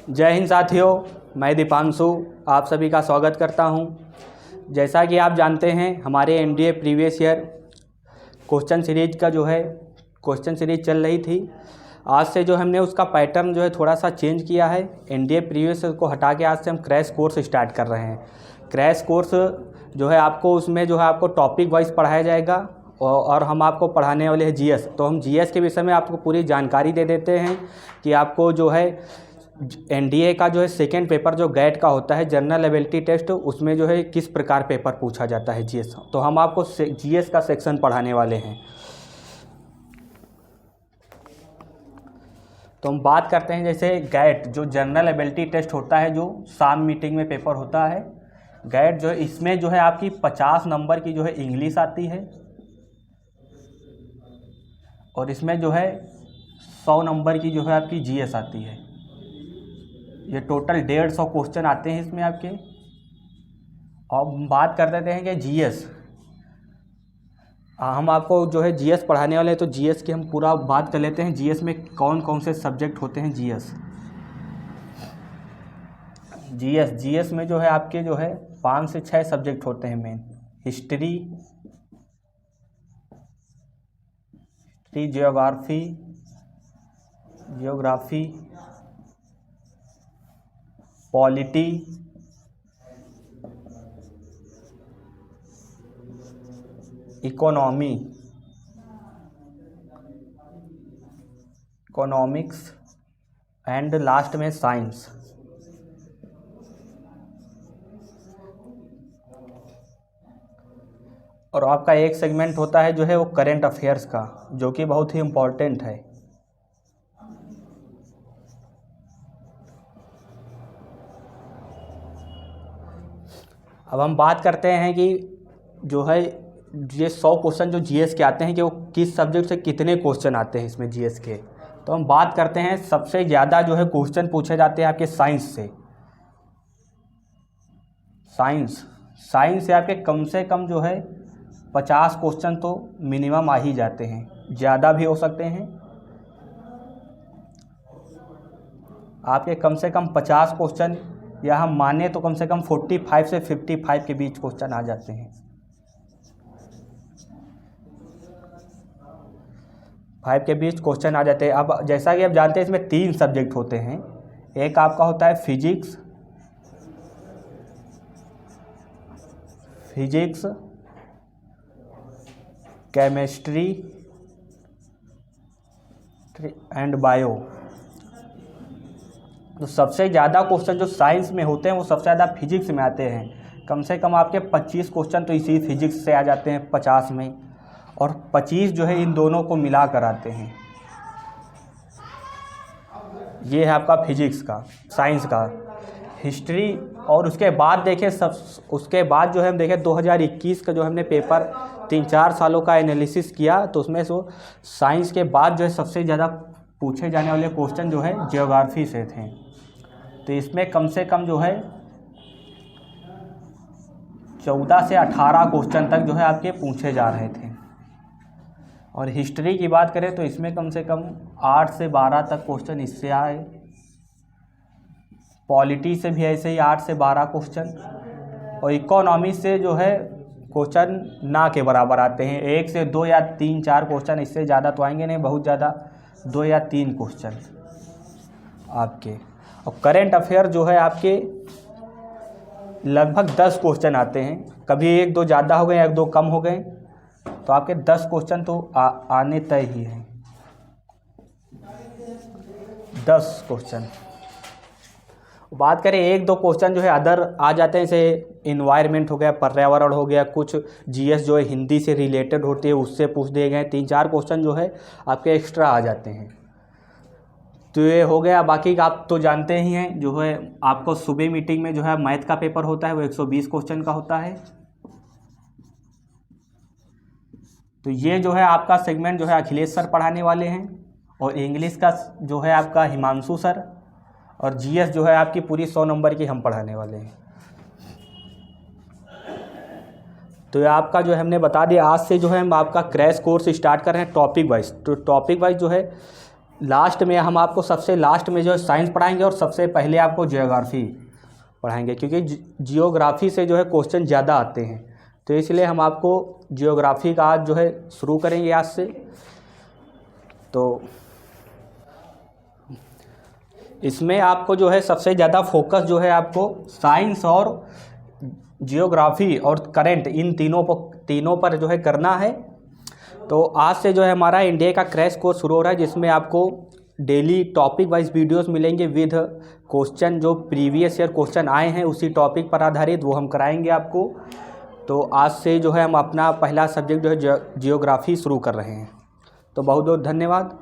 जय हिंद साथियों, मैं दीपांशु आप सभी का स्वागत करता हूं। जैसा कि आप जानते हैं हमारे NDA previous year question series का क्वेश्चन सीरीज चल रही थी। आज से हमने उसका पैटर्न थोड़ा सा चेंज किया है। एनडीए प्रीवियस को हटा के आज से हम क्रैश कोर्स स्टार्ट कर रहे हैं। क्रैश कोर्स आपको उसमें आपको टॉपिक वाइज पढ़ाया जाएगा और हम आपको पढ़ाने वाले हैं जीएस। तो हम जीएस के विषय में आपको पूरी जानकारी दे देते हैं कि आपको एनडीए का सेकेंड पेपर गैट का होता है, जनरल एबिलिटी टेस्ट, उसमें किस प्रकार पेपर पूछा जाता है जीएस। तो हम आपको जीएस का सेक्शन पढ़ाने वाले हैं। तो हम बात करते हैं जैसे गैट जनरल एबिलिटी टेस्ट होता है, शाम मीटिंग में पेपर होता है। गैट इसमें आपकी 50 नंबर की इंग्लिश आती है और इसमें 100 नंबर की आपकी जीएस आती है। ये टोटल 150 क्वेश्चन आते हैं इसमें आपके। अब हम बात कर देते हैं कि जीएस, हम आपको जीएस पढ़ाने वाले हैं। तो जीएस की हम पूरा बात कर लेते हैं। जीएस में कौन कौन से सब्जेक्ट होते हैं। जीएस में आपके 5 से 6 सब्जेक्ट होते हैं main. History, geography, polity, economics and last में साइंस। और आपका एक सेगमेंट होता है वो करंट अफेयर्स का, जो कि बहुत ही इम्पोर्टेंट है। अब हम बात करते हैं कि ये 100 क्वेश्चन जीएस के आते हैं कि वो किस सब्जेक्ट से कितने क्वेश्चन आते हैं इसमें जीएस के। तो हम बात करते हैं सबसे ज़्यादा क्वेश्चन पूछे जाते हैं आपके साइंस से। साइंस से आपके कम से कम 50 क्वेश्चन तो मिनिमम आ ही जाते हैं, ज़्यादा भी हो सकते हैं। आपके कम से कम 50 क्वेश्चन, या हम माने तो कम से कम 45 से 55 के बीच क्वेश्चन आ जाते हैं। 5 के बीच क्वेश्चन आ जाते हैं। अब जैसा कि आप जानते हैं इसमें 3 सब्जेक्ट होते हैं। एक आपका होता है फिजिक्स, केमिस्ट्री एंड बायो। तो सबसे ज़्यादा क्वेश्चन साइंस में होते हैं वो सबसे ज़्यादा फिजिक्स में आते हैं। कम से कम आपके 25 क्वेश्चन तो इसी फिजिक्स से आ जाते हैं 50 में, और 25 इन दोनों को मिला कर आते हैं। ये है आपका फिजिक्स का, साइंस का। हिस्ट्री, और उसके बाद उसके बाद हम देखें 2021 का हमने पेपर 3-4 सालों का एनालिसिस किया, तो उसमें साइंस के बाद सबसे ज़्यादा पूछे जाने वाले क्वेश्चन ज्योग्राफी से थे। तो इसमें कम से कम 14 से 18 क्वेश्चन तक आपके पूछे जा रहे थे। और हिस्ट्री की बात करें तो इसमें कम से कम 8 से 12 तक क्वेश्चन इससे आए। पॉलिटी से भी ऐसे ही 8 से 12 क्वेश्चन। और इकोनॉमी से क्वेश्चन ना के बराबर आते हैं। 1 से 2 या 3-4 क्वेश्चन, इससे ज़्यादा तो आएंगे नहीं, बहुत ज़्यादा 2 या 3 क्वेश्चन आपके। और करंट अफेयर आपके लगभग 10 क्वेश्चन आते हैं। कभी 1-2 ज़्यादा हो गए, 1-2 कम हो गए, तो आपके 10 क्वेश्चन तो आने तय ही हैं। 10 क्वेश्चन। बात करें 1-2 क्वेश्चन अदर आ जाते हैं, जैसे इन्वायरमेंट हो गया, पर्यावरण हो गया, कुछ जीएस हिंदी से रिलेटेड होती है उससे पूछ दिए गए। 3-4 क्वेश्चन आपके एक्स्ट्रा आ जाते हैं। तो ये हो गया। बाकी आप तो जानते ही हैं आपको सुबह मीटिंग में मैथ का पेपर होता है, वो 120 क्वेश्चन का होता है। तो ये आपका सेगमेंट अखिलेश सर पढ़ाने वाले हैं, और इंग्लिश का आपका हिमांशु सर, और जीएस आपकी पूरी 100 नंबर की हम पढ़ाने वाले हैं। तो ये आपका हमने बता दिया। आज से हम आपका क्रैश कोर्स स्टार्ट कर रहे हैं टॉपिक वाइज। तो टॉपिक वाइज लास्ट में हम आपको सबसे लास्ट में जो है साइंस पढ़ाएंगे और सबसे पहले आपको जियोग्राफी पढ़ाएंगे, क्योंकि जियोग्राफी से जो है क्वेश्चन ज़्यादा आते हैं, तो इसलिए हम आपको जियोग्राफी का आज जो है शुरू करेंगे आज से। तो इसमें आपको जो है सबसे ज़्यादा फोकस जो है आपको साइंस और जियोग्राफी और करंट इन तीनों पर जो है करना है। तो आज से जो है हमारा इंडिया का क्रैश कोर्स शुरू हो रहा है, जिसमें आपको डेली टॉपिक वाइज वीडियोस मिलेंगे विद क्वेश्चन, जो प्रीवियस ईयर क्वेश्चन आए हैं उसी टॉपिक पर आधारित वो हम कराएंगे आपको। तो आज से जो है हम अपना पहला सब्जेक्ट जो है जियोग्राफी शुरू कर रहे हैं। तो बहुत बहुत धन्यवाद।